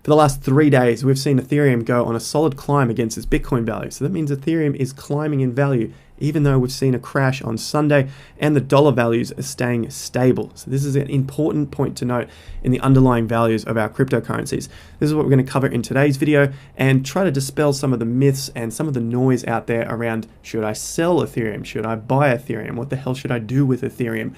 For the last 3 days, we've seen Ethereum go on a solid climb against its Bitcoin value. So that means Ethereum is climbing in value, even though we've seen a crash on Sunday and the dollar values are staying stable. So this is an important point to note in the underlying values of our cryptocurrencies. This is what we're going to cover in today's video and try to dispel some of the myths and some of the noise out there around, should I sell Ethereum? Should I buy Ethereum? What the hell should I do with Ethereum?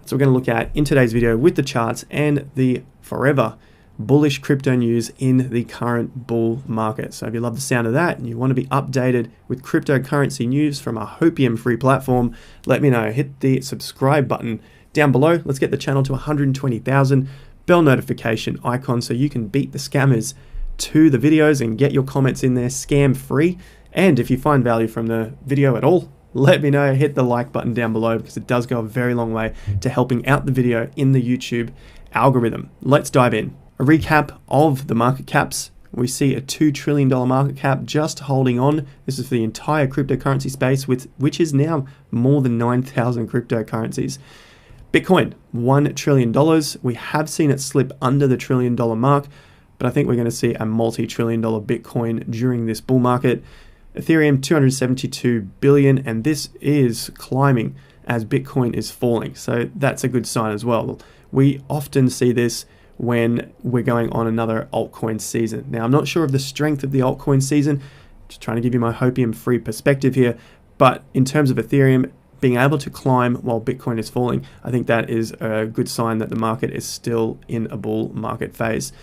So we're going to look at in today's video with the charts and the forever bullish crypto news in the current bull market. So if you love the sound of that and you want to be updated with cryptocurrency news from our Hopium free platform, let me know. Hit the subscribe button down below. Let's get the channel to 120,000. Bell notification icon so you can beat the scammers to the videos and get your comments in there scam free. And if you find value from the video at all, let me know. Hit the like button down below because it does go a very long way to helping out the video in the YouTube algorithm. Let's dive in. A recap of the market caps. We see a $2 trillion market cap just holding on. This is for the entire cryptocurrency space, which is now more than 9,000 cryptocurrencies. Bitcoin, $1 trillion. We have seen it slip under the $1 trillion mark, but I think we're going to see a multi-trillion dollar Bitcoin during this bull market. Ethereum, 272 billion, and this is climbing as Bitcoin is falling. So that's a good sign as well. We often see this when we're going on another altcoin season. Now, I'm not sure of the strength of the altcoin season, just trying to give you my Hopium free perspective here, but in terms of Ethereum being able to climb while Bitcoin is falling, I think that is a good sign that the market is still in a bull market phase.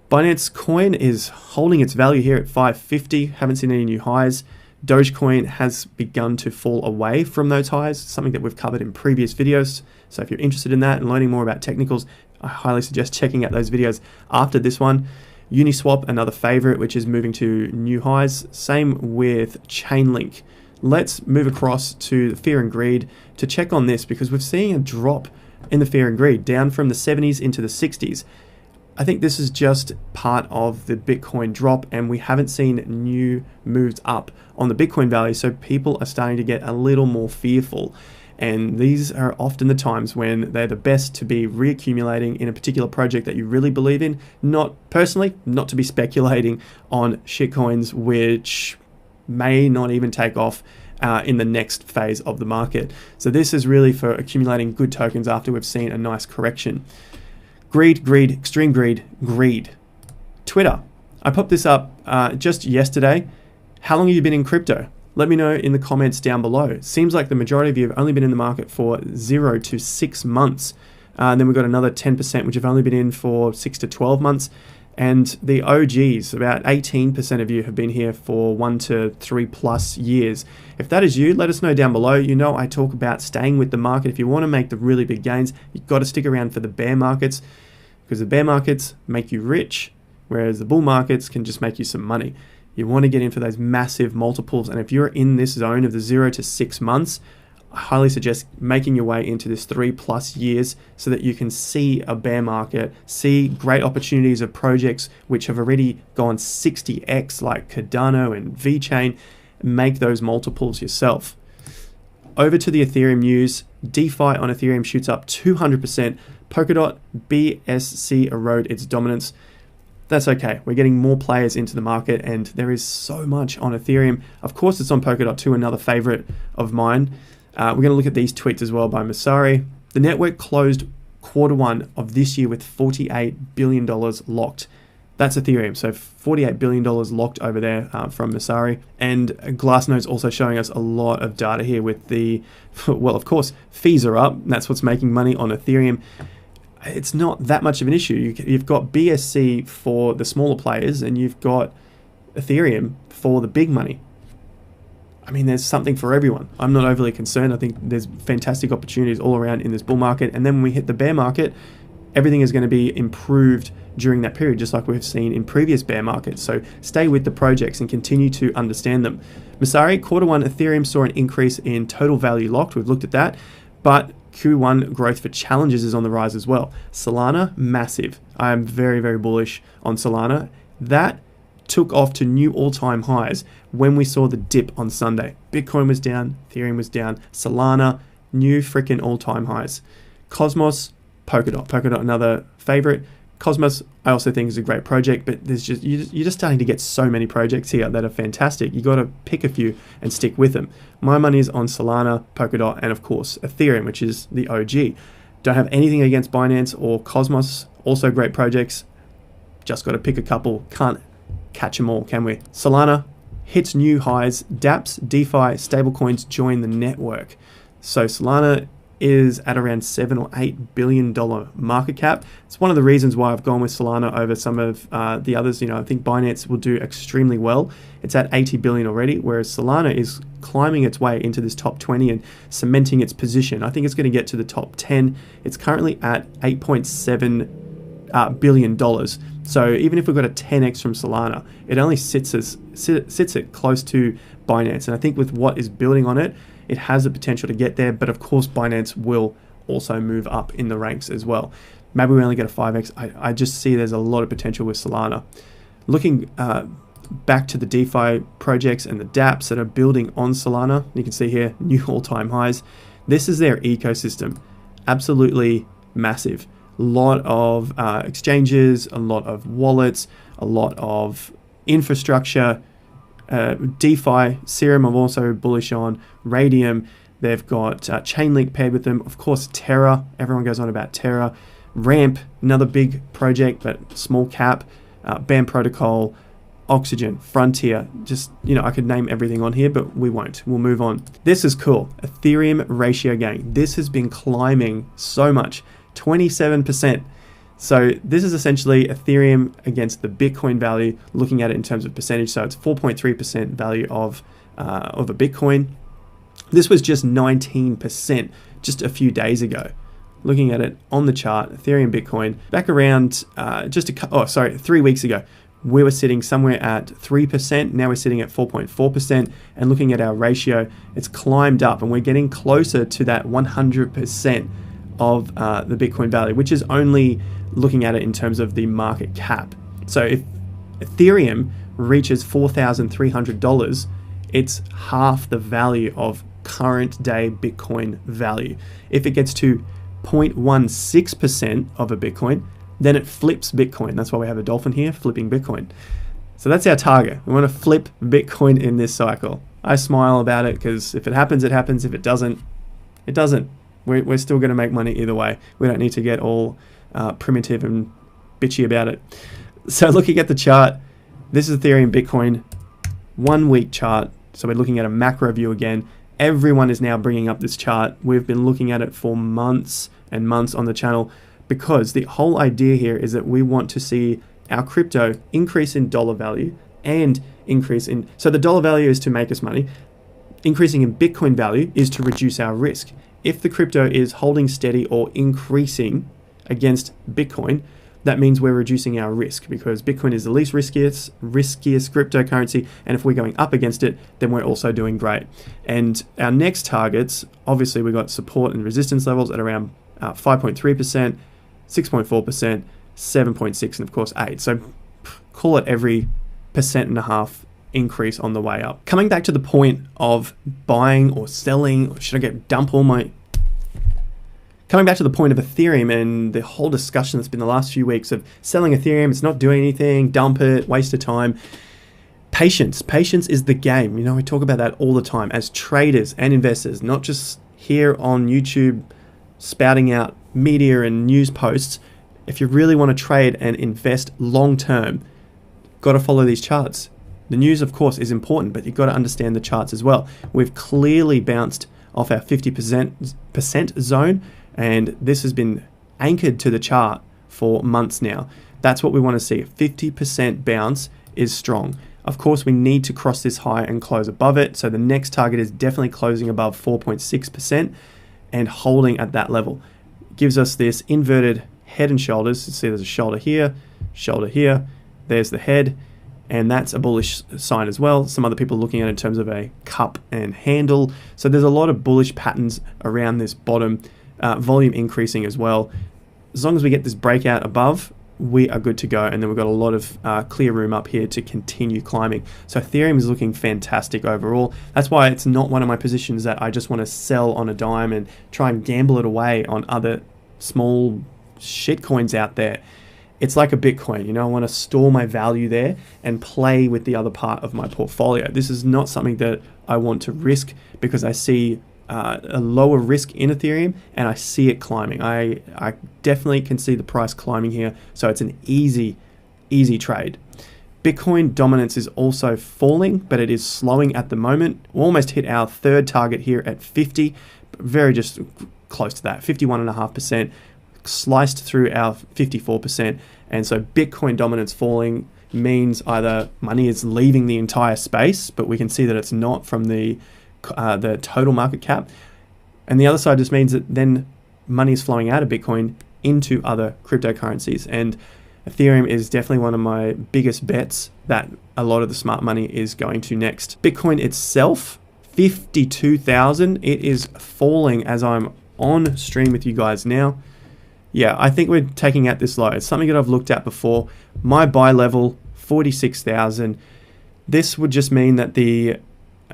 Binance Coin is holding its value here at 550, haven't seen any new highs. Dogecoin has begun to fall away from those highs, something that we've covered in previous videos. So if you're interested in that and learning more about technicals, I highly suggest checking out those videos after this one. Uniswap, another favorite, which is moving to new highs. Same with Chainlink. Let's move across to the fear and greed to check on this because we're seeing a drop in the fear and greed down from the 70s into the 60s. I think this is just part of the Bitcoin drop and we haven't seen new moves up on the Bitcoin value. So people are starting to get a little more fearful. And these are often the times when they're the best to be reaccumulating in a particular project that you really believe in. Not to be speculating on shitcoins which may not even take off in the next phase of the market. So this is really for accumulating good tokens after we've seen a nice correction. Greed, extreme greed. Twitter. I popped this up just yesterday. How long have you been in crypto? Let me know in the comments down below. It seems like the majority of you have only been in the market for 0 to 6 months. And then we've got another 10% which have only been in for 6 to 12 months. And the OGs, about 18% of you have been here for 1 to 3 plus years. If that is you, let us know down below. You know I talk about staying with the market. If you want to make the really big gains, you've got to stick around for the bear markets because the bear markets make you rich, whereas the bull markets can just make you some money. You want to get in for those massive multiples. And if you're in this zone of the 0 to 6 months, I highly suggest making your way into this 3 plus years so that you can see a bear market, see great opportunities of projects which have already gone 60x like Cardano and VeChain, make those multiples yourself. Over to the Ethereum news. DeFi on Ethereum shoots up 200%. Polkadot BSC erode its dominance. That's okay. We're getting more players into the market and there is so much on Ethereum. Of course, it's on Polkadot too, another favorite of mine. We're going to look at these tweets as well by Masari. The network closed Q1 of this year with $48 billion locked. That's Ethereum, so $48 billion locked over there from Masari. And Glassnode's also showing us a lot of data here with the, well, of course, fees are up. That's what's making money on Ethereum. It's not that much of an issue. You've got BSC for the smaller players and you've got Ethereum for the big money. I mean, there's something for everyone. I'm not overly concerned. I think there's fantastic opportunities all around in this bull market. And then when we hit the bear market, everything is going to be improved during that period, just like we've seen in previous bear markets. So stay with the projects and continue to understand them. Masari, Q1 Ethereum saw an increase in total value locked. We've looked at that. But Q1 growth for challenges is on the rise as well. Solana, massive. I am very, very bullish on Solana. That took off to new all-time highs when we saw the dip on Sunday. Bitcoin was down, Ethereum was down, Solana, new freaking all-time highs. Cosmos, Polkadot, another favorite. Cosmos, I also think is a great project, but there's just you're just starting to get so many projects here that are fantastic. You got to pick a few and stick with them. My money is on Solana, Polkadot, and of course Ethereum, which is the OG. Don't have anything against Binance or Cosmos, also great projects. Just got to pick a couple. Can't catch them all, can we? Solana hits new highs. dApps, DeFi, stablecoins join the network. So Solana is at around $7 or $8 billion market cap. It's one of the reasons why I've gone with Solana over some of the others. I think Binance will do extremely well. It's at 80 billion already, whereas Solana is climbing its way into this top 20 and cementing its position. I think it's going to get to the top 10. It's currently at $8.7 billion. So even if we've got a 10x from Solana, it only sits it close to Binance. And I think with what is building on it, it has the potential to get there, but of course Binance will also move up in the ranks as well. Maybe we only get a 5x. I just see there's a lot of potential with Solana. Looking back to the DeFi projects and the dApps that are building on Solana, you can see here, new all-time highs. This is their ecosystem. Absolutely massive. A lot of exchanges, a lot of wallets, a lot of infrastructure, DeFi, Serum I'm also bullish on, Radium, they've got Chainlink paired with them, of course Terra, everyone goes on about Terra, Ramp, another big project but small cap, BAM Protocol, Oxygen, Frontier, just, I could name everything on here, but we won't. We'll move on. This is cool. Ethereum ratio gain. This has been climbing so much, 27%. So this is essentially Ethereum against the Bitcoin value, looking at it in terms of percentage. So it's 4.3% value of a Bitcoin. This was just 19% just a few days ago. Looking at it on the chart, Ethereum, Bitcoin, back around 3 weeks ago, we were sitting somewhere at 3%. Now we're sitting at 4.4%. And looking at our ratio, it's climbed up and we're getting closer to that 100% of the Bitcoin value, which is only looking at it in terms of the market cap. So if Ethereum reaches $4,300, it's half the value of current day Bitcoin value. If it gets to 0.16% of a Bitcoin, then it flips Bitcoin. That's why we have a dolphin here, flipping Bitcoin. So that's our target. We want to flip Bitcoin in this cycle. I smile about it because if it happens, it happens. If it doesn't, it doesn't. We're still going to make money either way. We don't need to get all primitive and bitchy about it. So looking at the chart, this is Ethereum, Bitcoin, 1 week chart. So we're looking at a macro view again. Everyone is now bringing up this chart. We've been looking at it for months and months on the channel because the whole idea here is that we want to see our crypto increase in dollar value and increase in, so the dollar value is to make us money. Increasing in Bitcoin value is to reduce our risk. If the crypto is holding steady or increasing against Bitcoin, that means we're reducing our risk because Bitcoin is the least riskiest cryptocurrency. And if we're going up against it, then we're also doing great. And our next targets, obviously we've got support and resistance levels at around 5.3%, 6.4%, 7.6%, and of course 8%. So call it every 1.5% increase on the way up. Coming back to the point of buying or selling, or should I dump all my... Coming back to the point of Ethereum and the whole discussion that's been the last few weeks of selling Ethereum, it's not doing anything, dump it, waste of time. Patience is the game. We talk about that all the time as traders and investors, not just here on YouTube spouting out media and news posts. If you really want to trade and invest long term, got to follow these charts. The news, of course, is important, but you've got to understand the charts as well. We've clearly bounced off our 50% zone, and this has been anchored to the chart for months now. That's what we want to see. A 50% bounce is strong. Of course, we need to cross this high and close above it. So the next target is definitely closing above 4.6% and holding at that level. Gives us this inverted head and shoulders. You see there's a shoulder here, there's the head, and that's a bullish sign as well. Some other people are looking at it in terms of a cup and handle. So there's a lot of bullish patterns around this bottom, volume increasing as well. As long as we get this breakout above, we are good to go. And then we've got a lot of clear room up here to continue climbing. So Ethereum is looking fantastic overall. That's why it's not one of my positions that I just want to sell on a dime and try and gamble it away on other small shit coins out there. it's like a Bitcoin. You know, I want to store my value there and play with the other part of my portfolio. This is not something that I want to risk because I see a lower risk in Ethereum and I see it climbing. I definitely can see the price climbing here. So it's an easy trade. Bitcoin dominance is also falling, but it is slowing at the moment. We almost hit our third target here at 50, very just close to that, 51.5%, sliced through our 54%. And so Bitcoin dominance falling means either money is leaving the entire space, but we can see that it's not from the total market cap. And the other side just means that then money is flowing out of Bitcoin into other cryptocurrencies. And Ethereum is definitely one of my biggest bets that a lot of the smart money is going to next. Bitcoin itself, 52,000. It is falling as I'm on stream with you guys now. Yeah, I think we're taking out this low. It's something that I've looked at before. My buy level, 46,000. This would just mean that the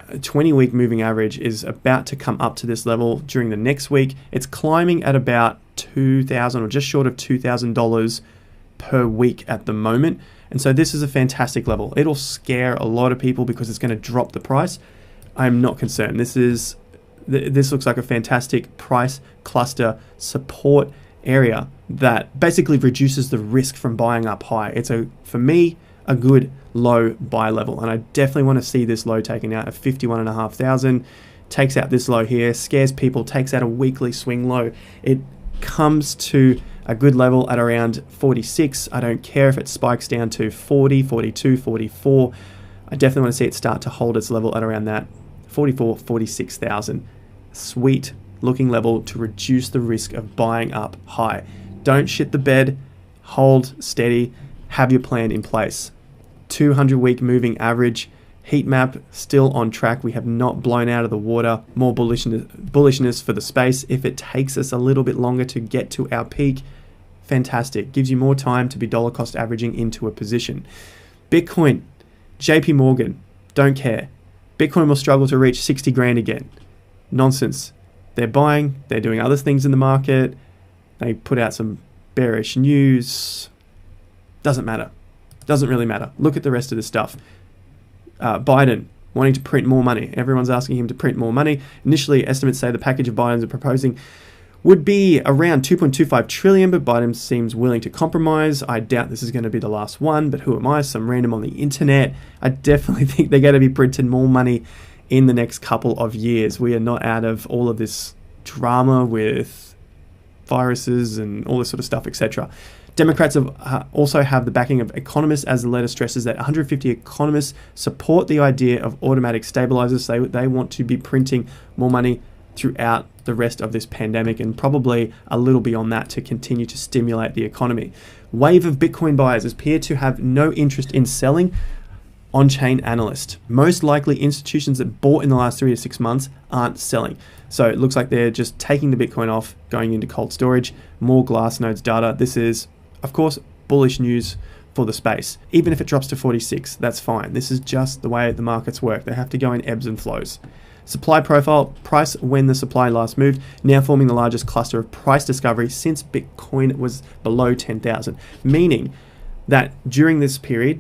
20-week moving average is about to come up to this level during the next week. It's climbing at about $2,000 or just short of $2,000 per week at the moment. And so this is a fantastic level. It'll scare a lot of people because it's going to drop the price. I'm not concerned. This looks like a fantastic price cluster support area that basically reduces the risk from buying up high. It's for me a good low buy level, and I definitely want to see this low taken out of 51,500. Takes out this low here, scares people, takes out a weekly swing low. It comes to a good level at around 46. I don't care if it spikes down to 40, 42, 44. I definitely want to see it start to hold its level at around that 44, 46,000. Sweet looking level to reduce the risk of buying up high. Don't shit the bed, hold steady, have your plan in place. 200-week moving average, heat map still on track. We have not blown out of the water. More bullishness for the space. If it takes us a little bit longer to get to our peak, fantastic. Gives you more time to be dollar cost averaging into a position. Bitcoin, JP Morgan, don't care. Bitcoin will struggle to reach 60 grand again. Nonsense. They're buying, they're doing other things in the market. They put out some bearish news. Doesn't matter. Doesn't really matter. Look at the rest of the stuff. Biden wanting to print more money. Everyone's asking him to print more money. Initially, estimates say the package of Biden's are proposing would be around 2.25 trillion, but Biden seems willing to compromise. I doubt this is going to be the last one, but who am I? Some random on the internet. I definitely think they're going to be printing more money in the next couple of years. We are not out of all of this drama with viruses and all this sort of stuff, etc. Democrats also have the backing of economists, as the letter stresses that 150 economists support the idea of automatic stabilizers. They want to be printing more money throughout the rest of this pandemic and probably a little beyond that to continue to stimulate the economy. Wave of Bitcoin buyers appear to have no interest in selling. On-chain analyst. Most likely institutions that bought in the last 3 to 6 months aren't selling. So it looks like they're just taking the Bitcoin off, going into cold storage, more Glassnode's data. This is, of course, bullish news for the space. Even if it drops to 46, that's fine. This is just the way the markets work. They have to go in ebbs and flows. Supply profile, price when the supply last moved, now forming the largest cluster of price discovery since Bitcoin was below 10,000. Meaning that during this period,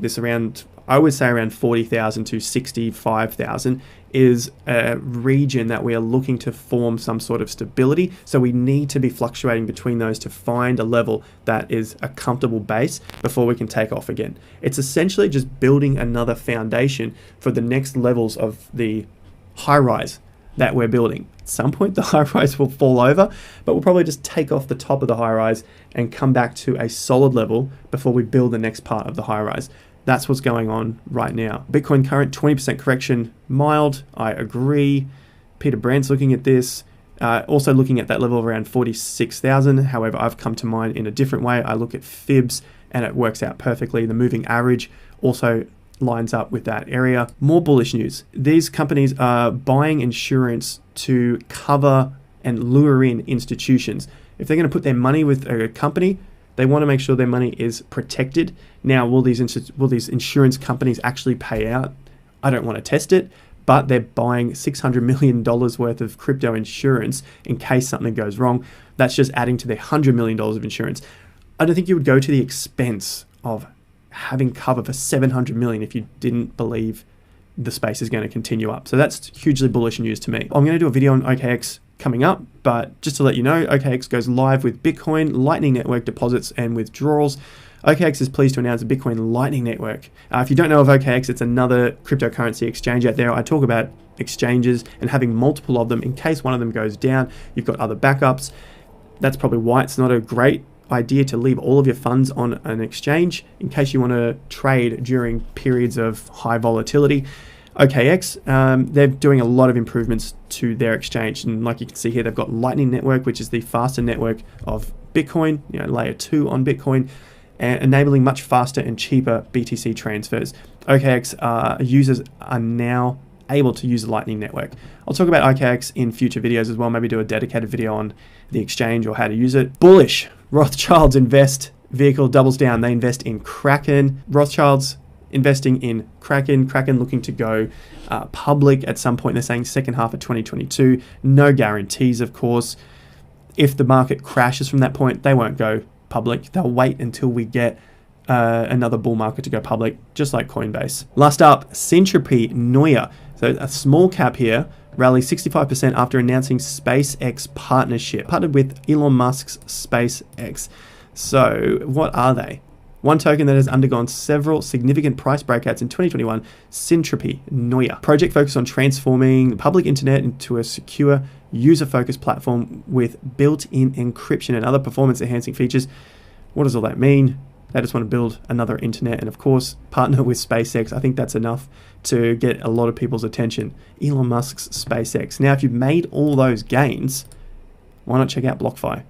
I would say around 40,000 to 65,000 is a region that we are looking to form some sort of stability. So we need to be fluctuating between those to find a level that is a comfortable base before we can take off again. It's essentially just building another foundation for the next levels of the high rise that we're building. At some point the high rise will fall over, but we'll probably just take off the top of the high rise and come back to a solid level before we build the next part of the high rise. That's what's going on right now. Bitcoin current 20% correction, mild. I agree. Peter Brandt's looking at this. Also looking at that level of around 46,000. However, I've come to mine in a different way. I look at fibs and it works out perfectly. The moving average also lines up with that area. More bullish news. These companies are buying insurance to cover and lure in institutions. If they're going to put their money with a company, they want to make sure their money is protected. Now, will these insurance companies actually pay out? I don't want to test it, but they're buying $600 million worth of crypto insurance in case something goes wrong. That's just adding to their $100 million of insurance. I don't think you would go to the expense of having cover for 700 million if you didn't believe the space is going to continue up. So that's hugely bullish news to me. I'm going to do a video on OKX coming up, but just to let you know, OKX goes live with Bitcoin, Lightning Network deposits and withdrawals. OKX is pleased to announce a Bitcoin Lightning Network. If you don't know of OKX, it's another cryptocurrency exchange out there. I talk about exchanges and having multiple of them in case one of them goes down. You've got other backups. That's probably why it's not a great idea to leave all of your funds on an exchange in case you want to trade during periods of high volatility. OKX, they're doing a lot of improvements to their exchange, and like you can see here, they've got Lightning Network, which is the faster network of Bitcoin, layer 2 on Bitcoin, and enabling much faster and cheaper BTC transfers. OKX users are now able to use the Lightning Network. I'll talk about OKX in future videos as well, maybe do a dedicated video on the exchange or how to use it. Bullish, Rothschild's invest vehicle doubles down. They invest in Kraken. Rothschild's investing in Kraken. Kraken looking to go public at some point. They're saying second half of 2022. No guarantees, of course. If the market crashes from that point, they won't go public. They'll wait until we get another bull market to go public, just like Coinbase. Last up, Syntropy Neue. So a small cap here, rallied 65% after announcing SpaceX partnership. Partnered with Elon Musk's SpaceX. So what are they? One token that has undergone several significant price breakouts in 2021, Syntropy Neue. Project focused on transforming the public internet into a secure, user-focused platform with built-in encryption and other performance-enhancing features. What does all that mean? They just want to build another internet and, of course, partner with SpaceX. I think that's enough to get a lot of people's attention. Elon Musk's SpaceX. Now, if you've made all those gains, why not check out BlockFi?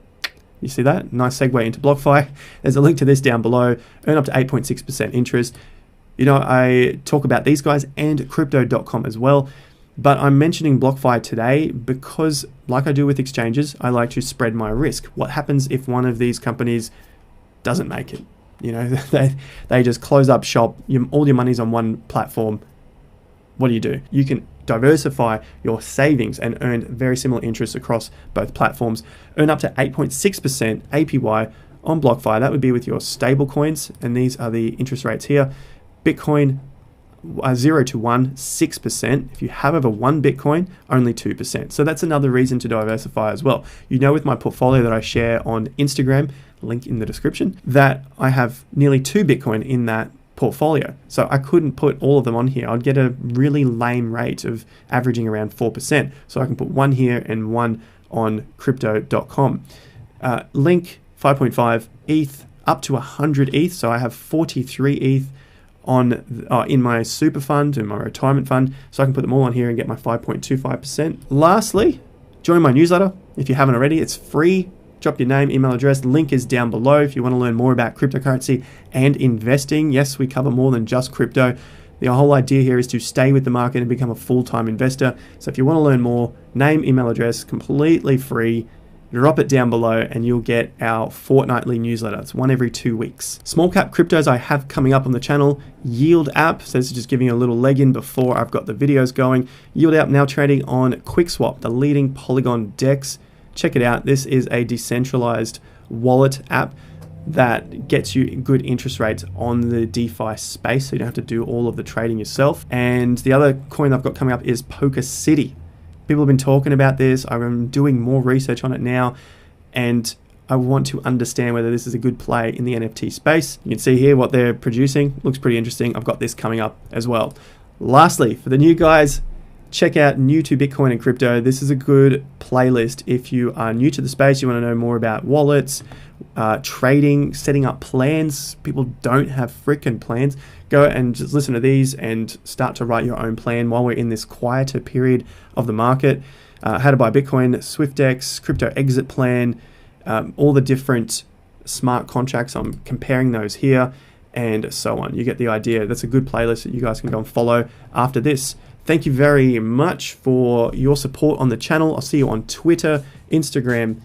You see that? Nice segue into BlockFi. There's a link to this down below. Earn up to 8.6% interest. I talk about these guys and Crypto.com as well. But I'm mentioning BlockFi today because, like I do with exchanges, I like to spread my risk. What happens if one of these companies doesn't make it? They just close up shop. All your money's on one platform. What do? You can diversify your savings and earn very similar interest across both platforms. Earn up to 8.6% APY on BlockFi. That would be with your stable coins, and these are the interest rates here. Bitcoin 0 to 1, 6%. If you have over 1 Bitcoin, only 2%. So that's another reason to diversify as well. With my portfolio that I share on Instagram, link in the description, that I have nearly 2 Bitcoin in that portfolio. So I couldn't put all of them on here. I'd get a really lame rate of averaging around 4%. So I can put one here and one on Crypto.com. Link 5.5 ETH up to 100 ETH. So I have 43 ETH on in my super fund, in my retirement fund. So I can put them all on here and get my 5.25%. Lastly, join my newsletter. If you haven't already, it's free. Drop your name, email address. Link is down below if you want to learn more about cryptocurrency and investing. Yes, we cover more than just crypto. The whole idea here is to stay with the market and become a full-time investor. So if you want to learn more, name, email address, completely free. Drop it down below and you'll get our fortnightly newsletter. It's one every 2 weeks. Small cap cryptos I have coming up on the channel. Yield app. So this is just giving you a little leg in before I've got the videos going. Yield app now trading on QuickSwap, the leading Polygon DEX. Check it out. This is a decentralized wallet app that gets you good interest rates on the DeFi space, so you don't have to do all of the trading yourself. And the other coin I've got coming up is Poker City. People have been talking about this. I'm doing more research on it now, and I want to understand whether this is a good play in the NFT space. You can see here what they're producing. Looks pretty interesting. I've got this coming up as well. Lastly, for the new guys, check out New to Bitcoin and Crypto. This is a good playlist if you are new to the space, you want to know more about wallets, trading, setting up plans. People don't have freaking plans. Go and just listen to these and start to write your own plan while we're in this quieter period of the market. How to buy Bitcoin, SwiftX, crypto exit plan, all the different smart contracts. I'm comparing those here and so on. You get the idea. That's a good playlist that you guys can go and follow after this. Thank you very much for your support on the channel. I'll see you on Twitter, Instagram,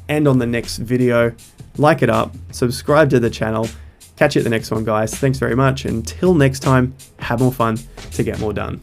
and on the next video. Like it up, subscribe to the channel. Catch you at the next one, guys. Thanks very much. Until next time, have more fun to get more done.